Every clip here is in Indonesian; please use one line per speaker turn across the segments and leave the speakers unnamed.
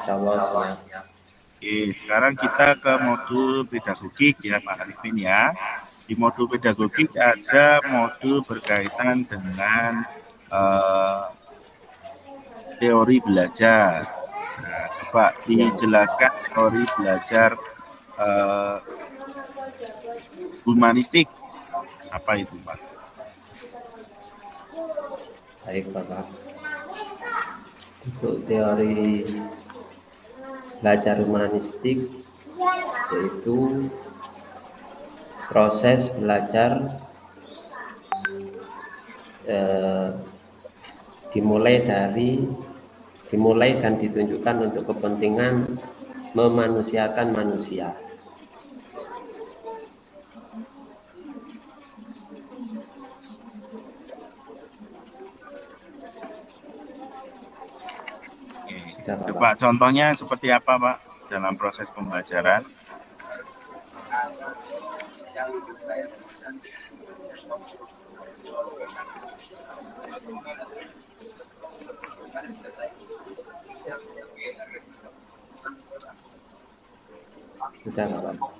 insyaallah siap.
Oke, sekarang kita ke modul pedagogik ya Pak Arifin ya. Di modul pedagogik ada modul berkaitan dengan teori belajar. Nah, coba dijelaskan teori belajar humanistik. Apa itu Pak?
Baik Bapak. Untuk teori belajar humanistik yaitu proses belajar dimulai dan ditunjukkan untuk kepentingan memanusiakan manusia.
Coba contohnya seperti apa Pak dalam proses pembelajaran?
Sudah Bapak.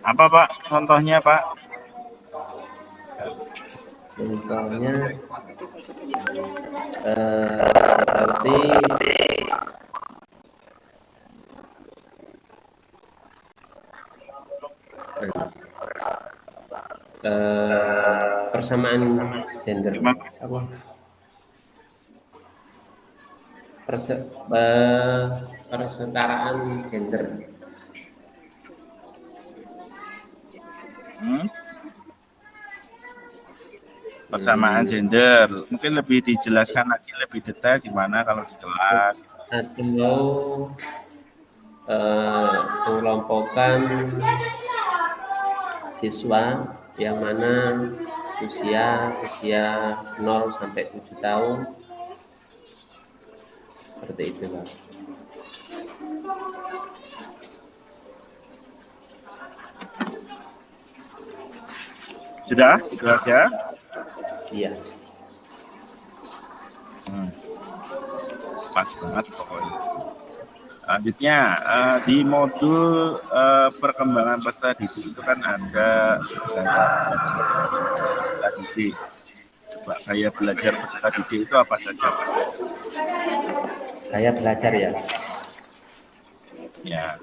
Apa Pak contohnya Pak?
Contohnya seperti persamaan gender, persetaraan gender.
Persamaan gender. Mungkin lebih dijelaskan lagi lebih detail gimana kalau di kelas.
Atau mengelompokkan siswa yang mana usia 0 sampai 7 tahun seperti itu Pak.
Sudah? Itu aja?
Iya.
Pas banget pokoknya. Selanjutnya di modul perkembangan peserta didik itu kan ada peserta didik. Coba gaya belajar peserta didik itu apa saja Pak?
Gaya belajar ya.
Ya.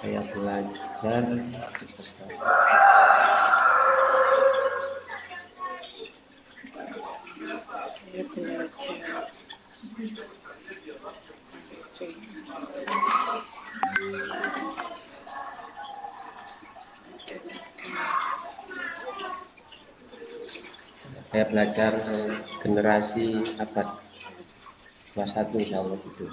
Gaya belajar saya belajar generasi abad 21 insyaallah itu.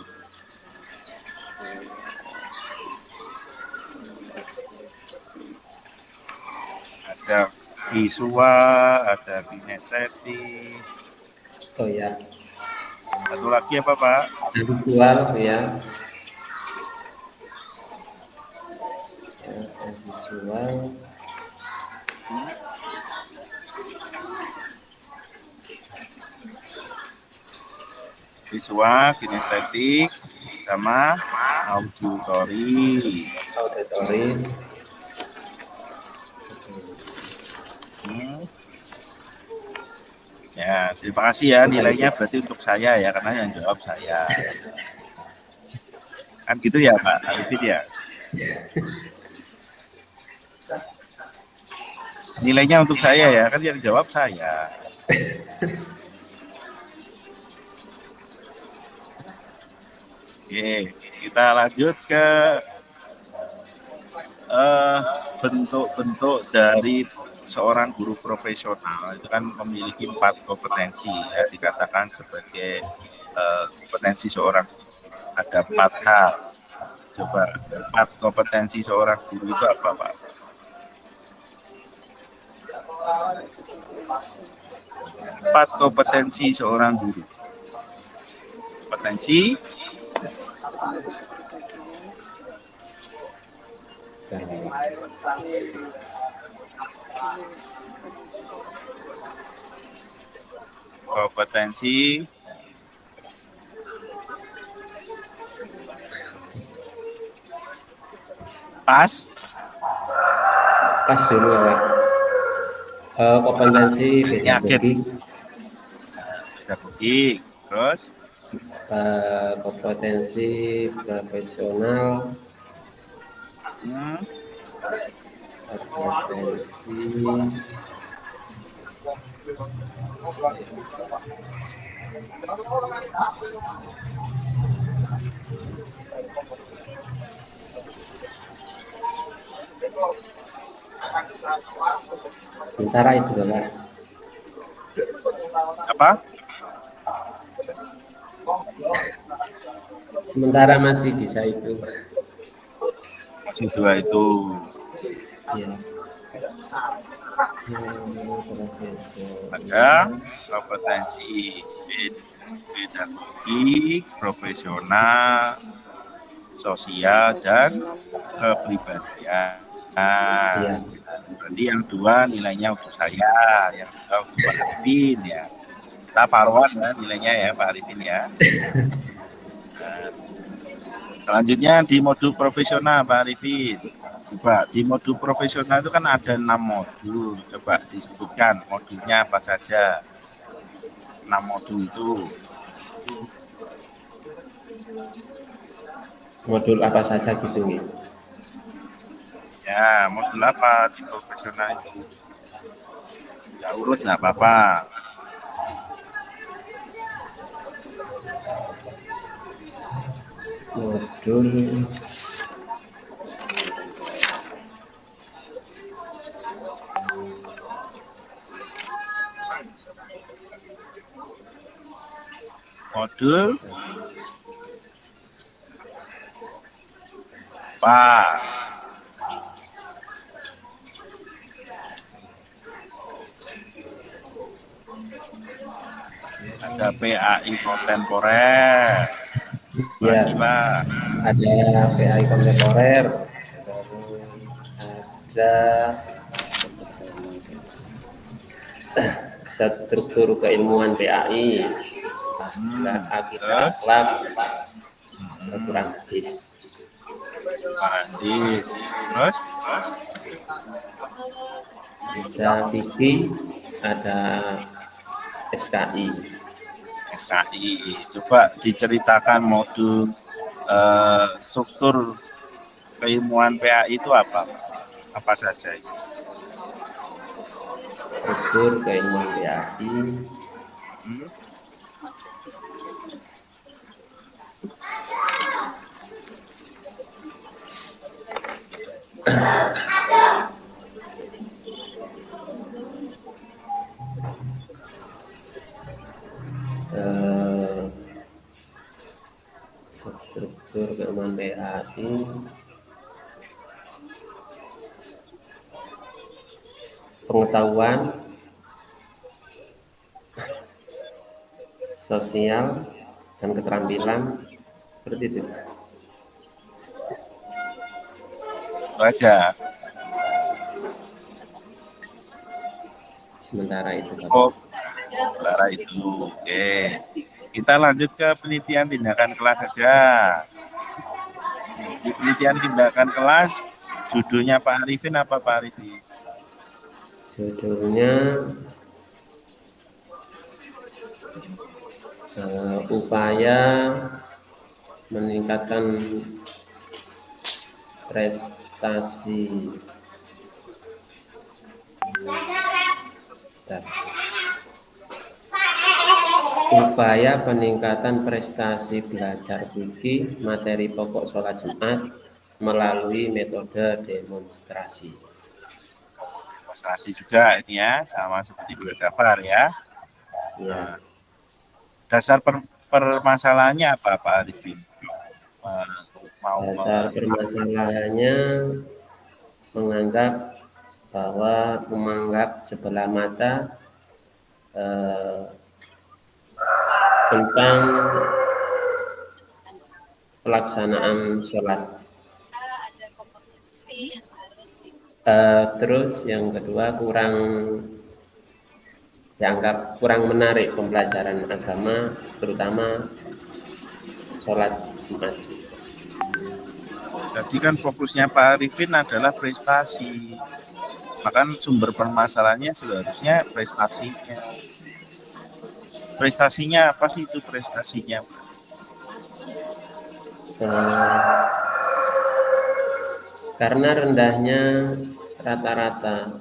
Ada visual, ada kinestetik.
Oh ya.
Satu lagi apa Pak?
Visual ya. Visual.
Visual, kinestetik, sama auditory. Ya, terima kasih ya, nilainya berarti untuk saya ya, karena yang jawab saya. Kan gitu ya Pak Arifin ya? Nilainya untuk saya ya, kan yang jawab saya. Oke, kita lanjut ke bentuk-bentuk dari seorang guru profesional. Itu kan memiliki 4 kompetensi ya, dikatakan sebagai kompetensi seorang. Ada 4 hal. Coba 4 kompetensi seorang guru itu apa Pak? 4 kompetensi seorang guru. Kompetensi Kompetensi pas
dulu ya. Kompetensi
yakin
pedagogik,
pedagogik, terus
kompetensi profesional,
hmm,
kompetensi sementara itu Pak.
apa?
Sementara masih bisa itu.
Masih dua itu.
Ya.
Ada kompetensi pedagogik, profesional, sosial, dan kepribadian.
Iya.
Berarti yang dua nilainya untuk saya, yang dua untuk Pak Arifin ya. Kita paruan ya nilainya ya Pak Arifin ya. Nah, selanjutnya di modul profesional Pak Arifin. Coba di modul profesional itu kan ada 6 modul. Coba disebutkan modulnya apa saja. 6 modul itu.
Modul apa saja gitu nih?
Ya, modul apa di profesional itu? Ya urut nggak apa-apa.
Modul
Modul apa? Ada PAI kontemporer.
ya,
Lagi Pak.
ada PAI kontemporer, terus ada struktur keilmuan PAI, akidah
Terus
akhlak, Quran hadis.
Paradis. Terus
Ada fikih, ada SKI.
SKI. Coba diceritakan modul struktur keilmuan PAI itu apa? Apa saja itu?
Struktur keilmuan PAI,
Hmm?
struktur keilmuan PAI, pengetahuan sosial dan keterampilan, seperti itu.
Itu aja.
Sementara itu Bapak.
Oh, sementara itu. Oke. Kita lanjut ke penelitian tindakan kelas saja. Di penelitian tindakan kelas, judulnya Pak Arifin apa Pak Arifin?
Judulnya upaya meningkatkan prestasi upaya peningkatan prestasi belajar fikih materi pokok sholat Jumat melalui metode demonstrasi.
Demonstrasi juga ini ya, sama seperti Bu Jafar ya.
Ya,
Dasar permasalahannya apa Pak Arifin?
dasar permasalahannya menganggap sebelah mata tentang pelaksanaan sholat. Terus yang kedua dianggap kurang menarik pembelajaran agama, terutama sholat Jumat.
Jadi kan fokusnya Pak Arifin adalah prestasi. Maka sumber permasalahannya seharusnya prestasinya. Prestasinya apa sih itu prestasinya?
Karena rendahnya rata-rata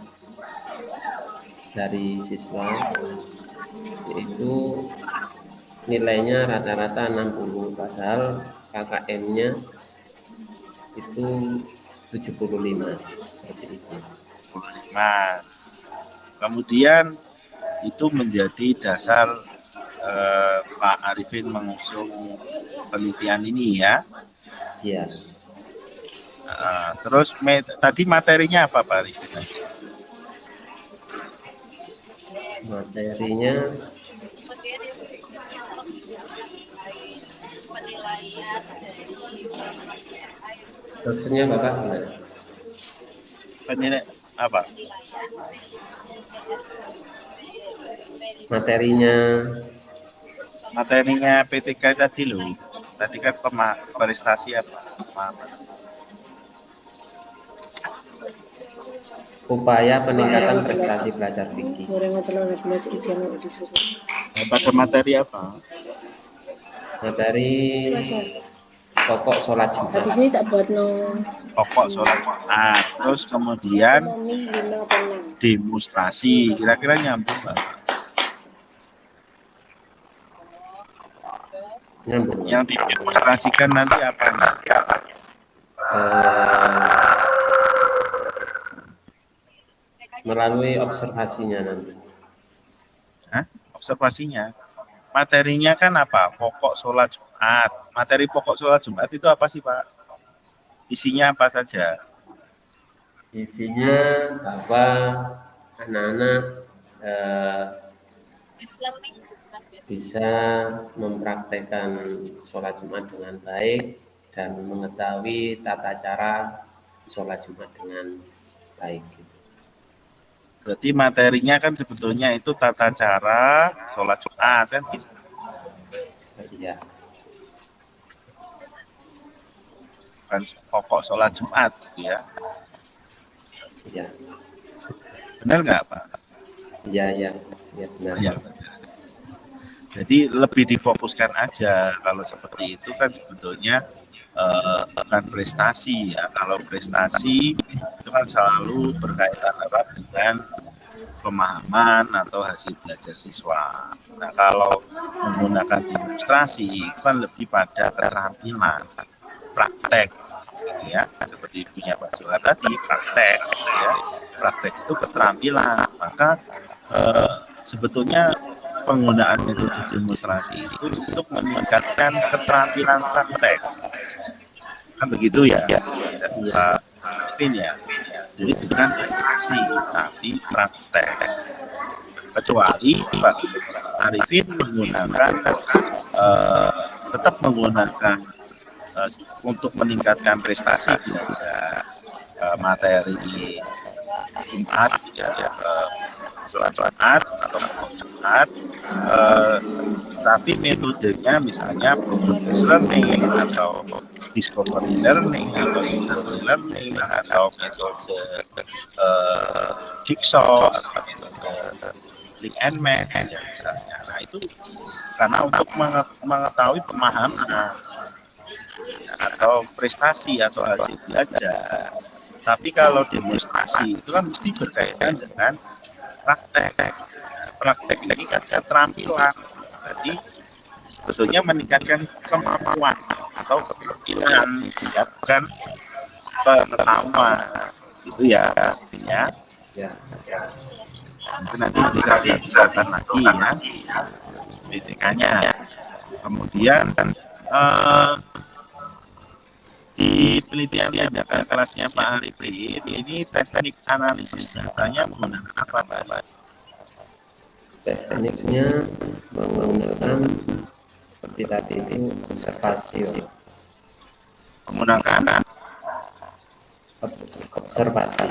dari siswa, yaitu nilainya rata-rata 60, padahal KKM-nya itu 75, seperti itu.
Nah, kemudian itu menjadi dasar Pak Arifin mengusung penelitian ini ya.
Iya.
Terus tadi materinya apa Pak Arifin?
Materinya maksudnya Bapak gimana?
Penilaian apa? Materinya PTK tadi loh. Tadi kan prestasi apa?
Upaya peningkatan prestasi belajar fikih.
Pada materi apa?
Materi pokok sholat Jumat.
Habis ini tak buat
Pokok sholat Jumat. Terus kemudian demonstrasi. Kira-kira nyambung nggak?
Nyambung.
Yang didemonstrasikan nanti apa?
Melalui observasinya nanti.
Observasinya. Materinya kan apa? Pokok sholat Jumat. Materi pokok sholat Jumat itu apa sih Pak? Isinya apa saja?
Isinya bahwa anak-anak bisa mempraktekkan sholat Jumat dengan baik dan mengetahui tata cara sholat Jumat dengan baik.
Berarti materinya kan sebetulnya itu tata cara sholat Jumat kan gitu.
Iya.
Bukan pokok sholat Jumat gitu ya.
Iya.
Benar nggak Pak?
Iya benar.
Ya. Jadi lebih difokuskan aja kalau seperti itu kan sebetulnya bukan prestasi ya. Kalau prestasi itu kan selalu berkaitan erat dengan pemahaman atau hasil belajar siswa. Nah kalau menggunakan demonstrasi itu kan lebih pada keterampilan praktek ya, seperti punya Pak Sula tadi praktek ya. Praktek itu keterampilan, maka sebetulnya penggunaan metode demonstrasi itu untuk meningkatkan keterampilan praktek kan begitu ya Pak Arifin ya. Jadi bukan prestasi tapi praktek, kecuali Pak Arifin menggunakan tetap menggunakan untuk meningkatkan prestasi belajar materi Jumat ya, sholat Jumat atau Jumat, tapi metodenya misalnya progress learning atau discovery learning atau inquiry learning atau metode jigsaw atau metode link and match ya misalnya. Nah itu karena untuk mengetahui pemahaman atau prestasi atau hasil belajar. Tapi kalau demonstrasi itu kan mesti berkaitan dengan praktek. Praktek ini kan keterampilan. Jadi sebetulnya meningkatkan kemampuan atau keterampilan, ya bukan pengetahuan. Itu ya artinya.
Ya.
Itu nanti bisa dijelaskan lagi ya BTK-nya. Kemudian di penelitian tindakan kelasnya Pak Arifin ini teknik analisis datanya menggunakan apa Pak?
Tekniknya menggunakan seperti tadi itu observasi.
Menggunakan
observasi.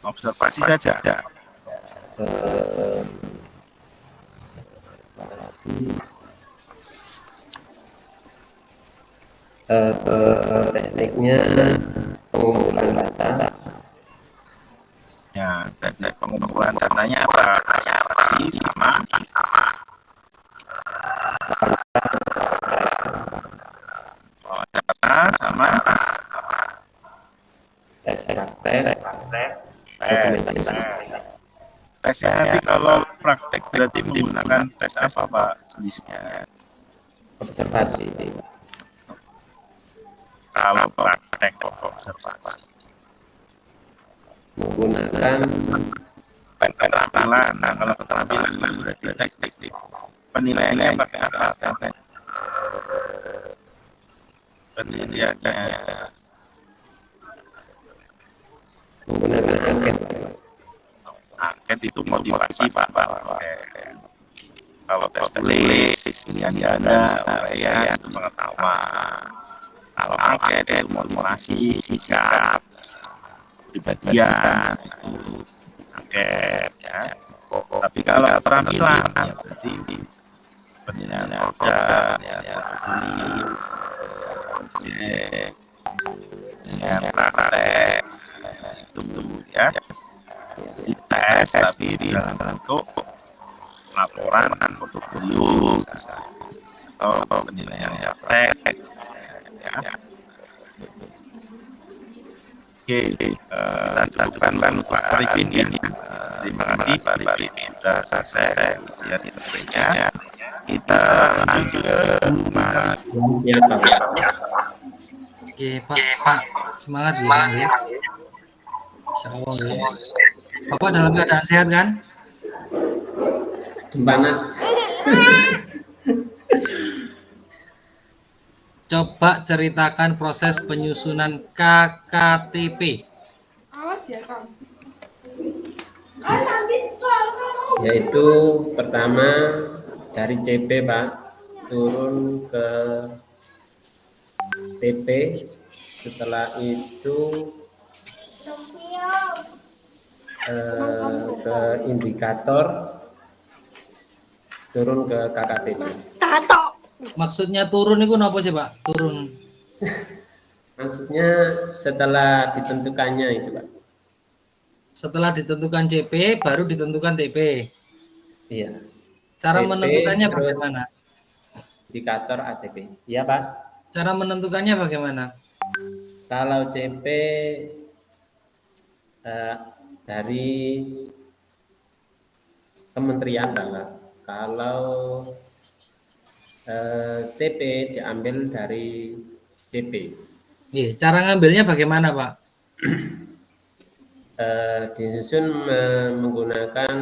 Observasi saja.
Eh, tekniknya pengumpulan data.
Ya, teknik pengumpulan datanya apa sih? Sama. Oh, data sama
Tes praktek, dokumentasi.
tesnya nanti kalau praktek berarti menggunakan tes apa Pak jenisnya?
Observasi.
Kalau praktek observasi
Menggunakan
keterampilan. Nah, kalau keterampilan berarti teknik penilaiannya pakai apa? Penilaiannya
menggunakan angket.
angket itu motivasi Pak. Kalau tes tulis pilihan ganda, uraian itu pengetahuan. Kalau angket itu motivasi, sikap, kepribadian itu angket ya. Tapi kalau keterampilan ya berarti penilaian order, ya, objek, penilaian praktek itu ya dites tapi di dalam bentuk laporan portofolio atau penilaian praktek ya. Oke, kita lanjutkan Pak Arifin ya. Terima kasih Pak Arifin sudah selesai ujian ITB-nya. Kita lanjut ke rumah.
Ya, Pak.
Oke Pak, semangat ya. Insya Allah ya. Bapak dalam keadaan sehat kan?
Panas.
Coba ceritakan proses penyusunan KKTP.
Awas ya kamu.
Yaitu pertama dari CP Pak turun ke TP, setelah itu ke indikator, turun ke KKTP.
Tato.
Maksudnya turun itu apa sih Pak? Turun.
Maksudnya setelah ditentukannya itu Pak.
Setelah ditentukan CP baru ditentukan TP.
Iya.
Cara
TP,
menentukannya
terus
bagaimana?
indikator ATP. Iya Pak.
Cara menentukannya bagaimana?
Kalau CP dari kementerian Pak. Kalau TP diambil dari CP.
Cara ngambilnya bagaimana Pak?
Disusun menggunakan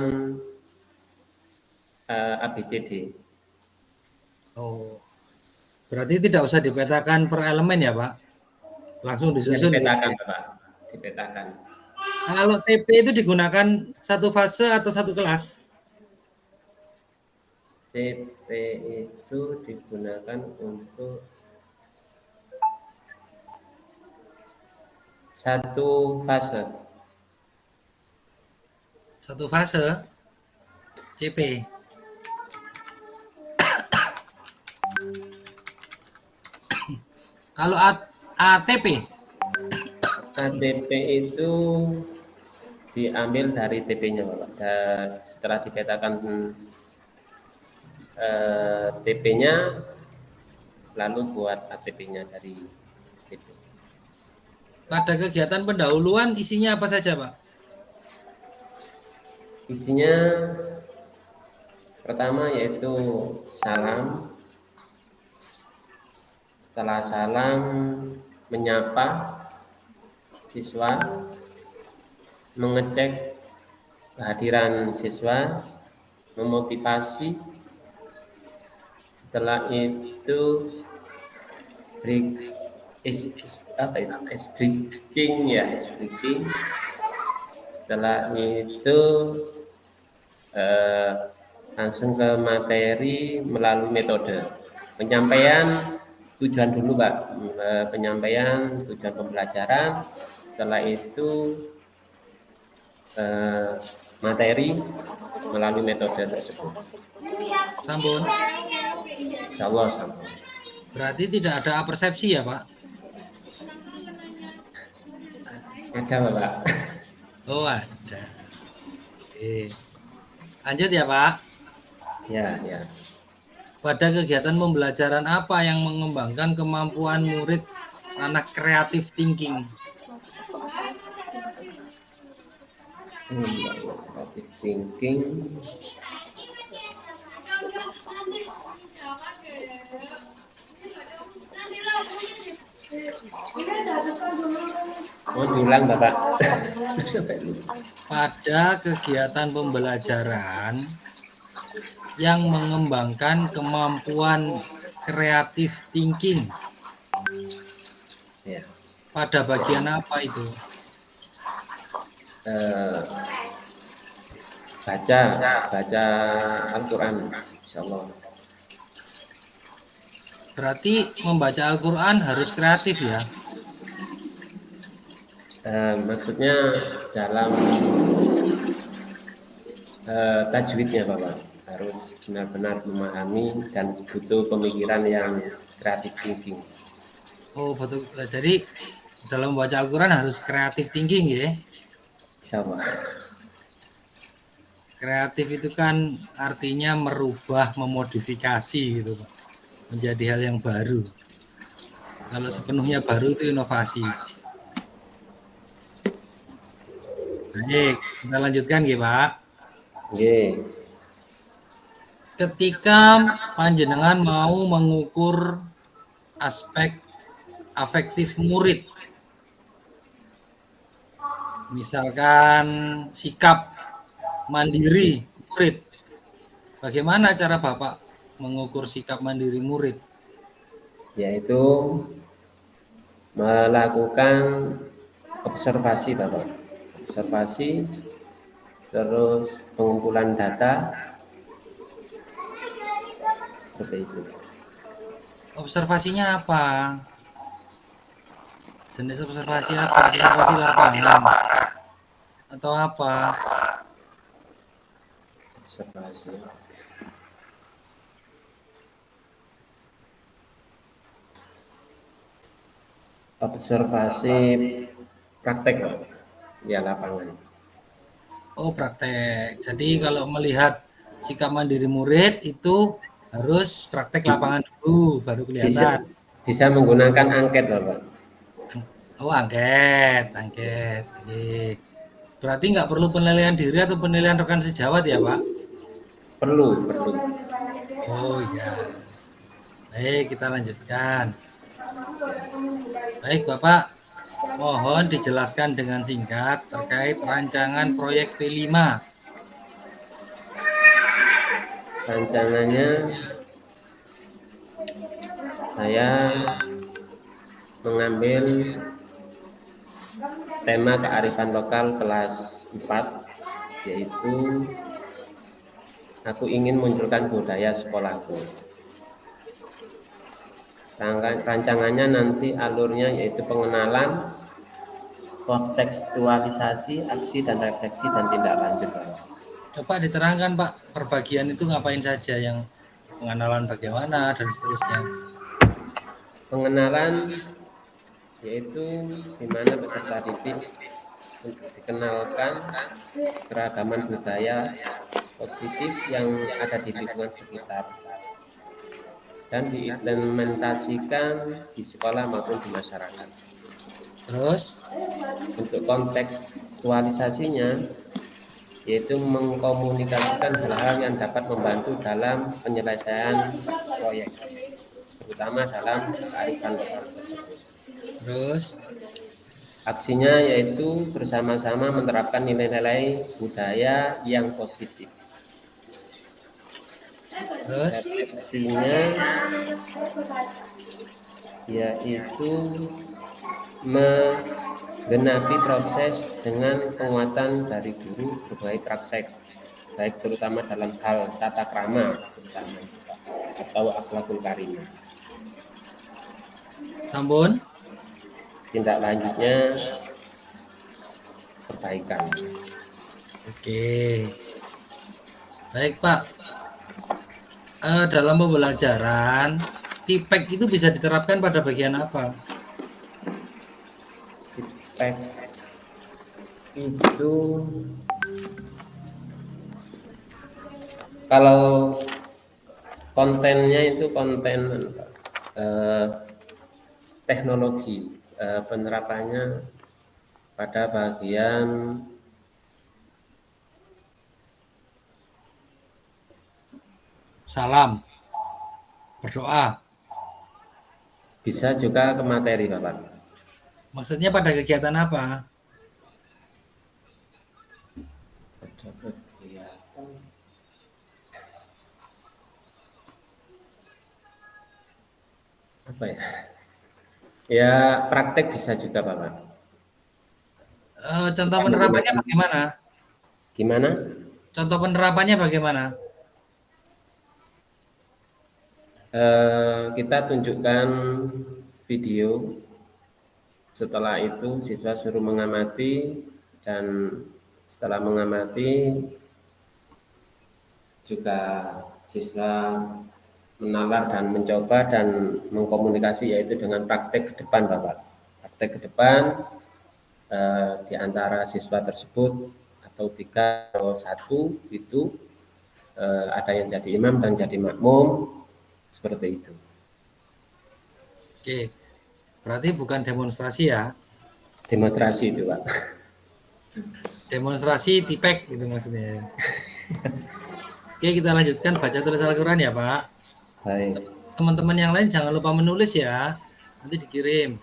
ABCD.
Oh, berarti tidak usah dipetakan per elemen ya Pak? Langsung disusun.
Dipetakan Pak. Dipetakan.
Kalau TP itu digunakan satu fase atau satu kelas?
TP itu digunakan untuk satu fase.
Satu fase CP. Kalau ATP?
ATP itu diambil dari TP-nya Bapak. Dan setelah dipetakan TP-nya, lalu buat ATP-nya dari TP.
Pada kegiatan pendahuluan isinya apa saja Pak?
Isinya pertama yaitu salam. Setelah salam, menyapa siswa, mengecek kehadiran siswa, memotivasi. Setelah itu breaking. Setelah itu langsung ke materi melalui metode penyampaian tujuan dulu Pak. Penyampaian tujuan pembelajaran, Setelah itu materi melalui metode tersebut.
Sampun.
Insya Allah sama.
Berarti tidak ada persepsi ya, Pak?
Ada Bapak.
Oh, ada. Oke. Lanjut ya, Pak.
Ya, ya.
Pada kegiatan pembelajaran apa yang mengembangkan kemampuan murid anak creative thinking?
Creative thinking. Mau diulang Bapak.
Pada kegiatan pembelajaran yang mengembangkan kemampuan creative thinking.
Ya.
Pada bagian apa itu?
Baca Al-Quran, Insya Allah.
Berarti membaca Al-Quran harus kreatif ya?
Maksudnya dalam tajwidnya Bapak harus benar-benar memahami dan butuh pemikiran yang creative thinking.
Oh betul. Jadi dalam membaca Al-Quran harus creative thinking ya?
Insya Allah.
Kreatif itu kan artinya merubah, memodifikasi gitu Pak, menjadi hal yang baru. Kalau sepenuhnya baru itu inovasi. Baik, kita lanjutkan ya Pak.
Oke.
Ketika panjenengan mau mengukur aspek afektif murid, misalkan sikap mandiri murid, bagaimana cara Bapak mengukur sikap mandiri murid?
Yaitu melakukan observasi Bapak. Observasi, terus pengumpulan data, seperti itu.
Observasinya apa? Jenis observasi apa? Observasi lapangan atau apa?
Observasi. Observasi praktek Pak. Ya lapangan.
Oh praktek. Jadi kalau melihat sikap mandiri murid itu harus praktek lapangan dulu baru kelihatan.
Bisa menggunakan angket Bapak.
Oh angket. Berarti nggak perlu penilaian diri atau penilaian rekan sejawat ya Pak?
Perlu.
Oh iya. Baik kita lanjutkan. Baik Bapak, mohon dijelaskan dengan singkat terkait rancangan proyek P5.
Rancangannya saya mengambil tema kearifan lokal kelas 4, yaitu aku ingin munculkan budaya sekolahku. Rancangannya nanti alurnya yaitu pengenalan, kontekstualisasi, aksi dan refleksi dan tindak lanjut.
Coba diterangkan Pak, perbagian itu ngapain saja, yang pengenalan bagaimana dan seterusnya.
Pengenalan yaitu di mana peserta didik untuk dikenalkan keragaman budaya positif yang ada di lingkungan sekitar dan diimplementasikan di sekolah maupun di masyarakat.
Terus
untuk kontekstualisasinya yaitu mengkomunikasikan hal-hal yang dapat membantu dalam penyelesaian proyek, terutama dalam kearifan lokal tersebut.
Terus
aksinya yaitu bersama-sama menerapkan nilai-nilai budaya yang positif.
Terus
Refleksinya yaitu menggenapi proses dengan penguatan dari guru berbagai praktek, baik terutama dalam hal tata krama terutama atau akhlakul karimah.
Sampun.
Tindak lanjutnya kebaikan.
Oke. Baik, Pak. Dalam pembelajaran, tipek itu bisa diterapkan pada bagian apa?
Feedback itu kalau kontennya itu konten teknologi, penerapannya pada bagian
Salam, berdoa.
bisa juga ke materi, Bapak.
Maksudnya pada kegiatan apa?
Pada kegiatan apa ya? Ya praktek bisa juga, Bapak.
Contoh penerapannya bagaimana?
Gimana?
Contoh penerapannya bagaimana?
Kita tunjukkan video. Setelah itu siswa suruh mengamati, dan setelah mengamati juga siswa menalar dan mencoba dan mengkomunikasi, yaitu dengan praktek ke depan, Bapak. Praktek ke depan di antara siswa tersebut atau 3 atau 1 itu ada yang jadi imam dan jadi makmum, seperti itu.
Oke. Berarti bukan demonstrasi ya?
Demonstrasi itu, Pak.
Demonstrasi tipek gitu maksudnya. Oke, kita lanjutkan baca tulis Al-Quran ya, Pak.
Baik.
Teman-teman yang lain jangan lupa menulis ya. Nanti dikirim.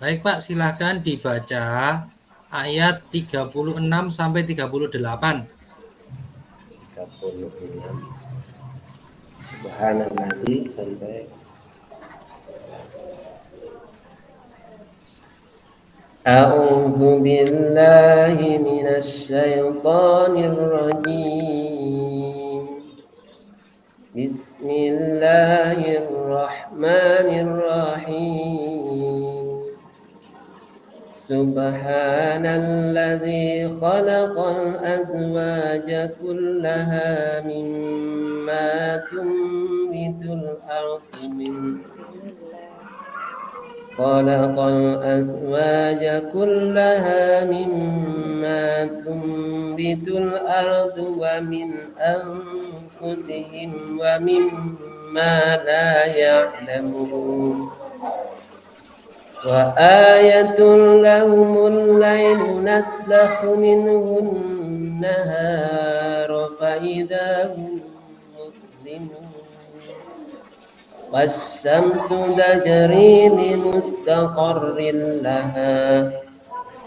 Baik, Pak, silahkan dibaca ayat 36 sampai 38.
36 Subhanallah sampai A'udzu billahi minasy syaithanir rajim. Bismillahirrahmanirrahim. Subhanalladzi khalaqal azwaja kullaha mimma tunbitul ardu min خلق الأزواج كلها مما تنبت الأرض ومن أنفسهم ومما لا يعلمون وآية لهم الليل نسلخ منه النهار فإذا هم مظلمون والشمس تجري لمستقر لها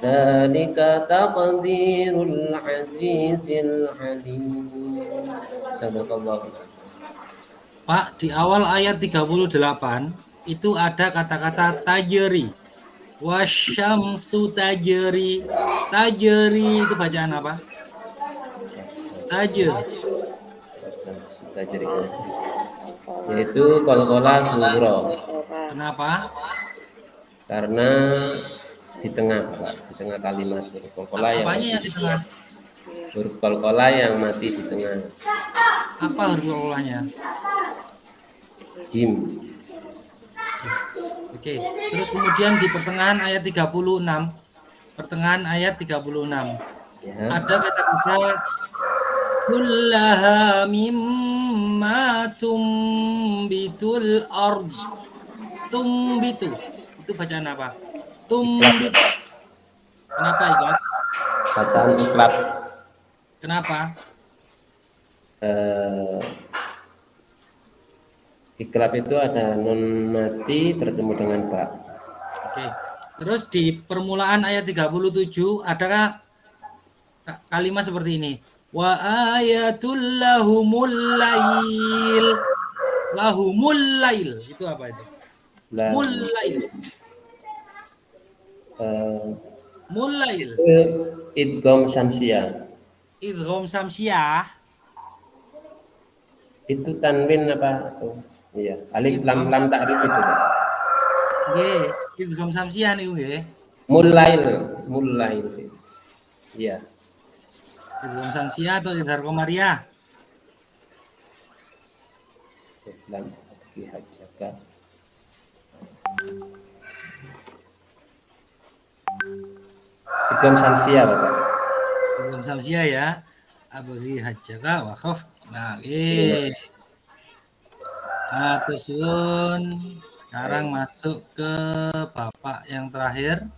ذلك تقدير العزيز العليم. Sadaqallah.
Pak, di awal ayat 38 itu ada kata-kata tajri. Wasyamsu tajri. Tajri itu bacaan apa? Tajri.
Yaitu qalqalah suro.
Kenapa?
Karena di tengah, Pak, di tengah kalimat huruf qalqalah yang
Apanya yang di tengah?
huruf qalqalah yang mati di tengah.
Apa huruf qalqalahnya?
Jim.
Oke. Terus kemudian di pertengahan ayat 36. Pertengahan ayat 36.
Ya.
Ada kata-kata kullaha mimma tumbitul ard. Tumbitu. Itu bacaan apa? Tumbit. Kenapa Iqlab?
Bacaan iklab.
Kenapa?
Iklab itu ada nun mati bertemu dengan ba.
Oke. Terus di permulaan ayat 37 adakah kalimat seperti ini? Wa ayatul lahumul lail. Lahumul lail. Itu apa itu? Mulail. Mulail.
Itu idgham syamsiyah.
Idgham samsiah.
Itu tanwin apa? Iya, alif lam lam ta'rif itu.
Nggih, idgham samsiah niku nggih.
Mulail. Iya.
Idgham Sansia atau Idhar Komariah?
Islam Abdi Hajjaka. Idgham Sansia, Bapak.
Idgham Sansia ya. Abdi Hajjaka wakaf. Nah, Matur suwun. Sekarang masuk ke Bapak yang terakhir.